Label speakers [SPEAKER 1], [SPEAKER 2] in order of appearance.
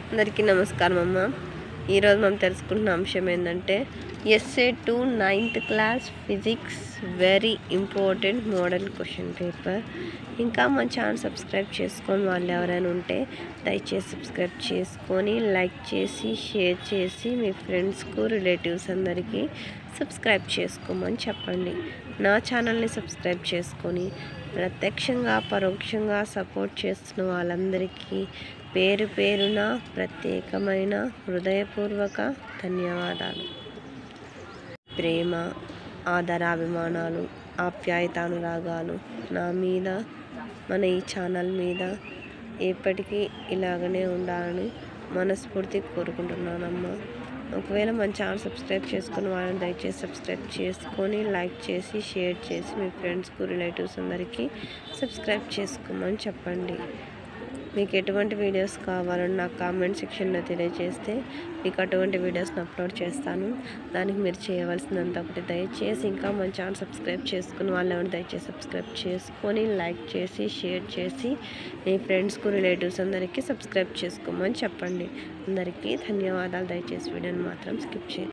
[SPEAKER 1] అందరికీ నమస్కారం అమ్మ. ఈరోజు మనం తెలుసుకుంటున్న అంశం ఏంటంటే SA 2 9th class physics very important model question paper. ఇంకా మన ఛానల్ సబ్స్క్రైబ్ చేసుకొని వాళ్ళు ఎవరైనా ఉంటే దయచేసి సబ్స్క్రైబ్ చేసుకొని లైక్ చేసి షేర్ చేసి మీ ఫ్రెండ్స్కు రిలేటివ్స్ అందరికీ సబ్స్క్రైబ్ చేసుకోమని చెప్పండి. నా ఛానల్ని సబ్స్క్రైబ్ చేసుకొని ప్రత్యక్షంగా పరోక్షంగా సపోర్ట్ చేస్తున్న వాళ్ళందరికీ పేరు పేరున ప్రత్యేకమైన హృదయపూర్వక ధన్యవాదాలు. ప్రేమ, ఆదరాభిమానాలు, ఆప్యాయతానురాగాలు నా మీద, మన ఈ ఛానల్ మీద ఎప్పటికీ ఇలాగనే ఉండాలని మనస్ఫూర్తిగా కోరుకుంటున్నానమ్మా. ఒకవేళ మన ఛానల్ సబ్స్క్రైబ్ చేసుకున్న వాళ్ళని దయచేసి సబ్స్క్రైబ్ చేసుకొని లైక్ చేసి షేర్ చేసి మీ ఫ్రెండ్స్కు రిలేటివ్స్ అందరికీ సబ్స్క్రైబ్ చేసుకోమని చెప్పండి. మీకు ఎటువంటి వీడియోస్ కావాలని నాకు కామెంట్ సెక్షన్లో తెలియజేస్తే మీకు అటువంటి వీడియోస్ని అప్లోడ్ చేస్తాను. దానికి మీరు చేయవలసినంత ఒకటి, దయచేసి ఇంకా మన ఛానల్ సబ్స్క్రైబ్ చేసుకుని వాళ్ళు ఎవరు దయచేసి సబ్స్క్రైబ్ చేసుకొని లైక్ చేసి షేర్ చేసి మీ ఫ్రెండ్స్కు రిలేటివ్స్ అందరికీ సబ్స్క్రైబ్ చేసుకోమని చెప్పండి. అందరికీ ధన్యవాదాలు. దయచేసి వీడియోని మాత్రం స్కిప్ చేయండి.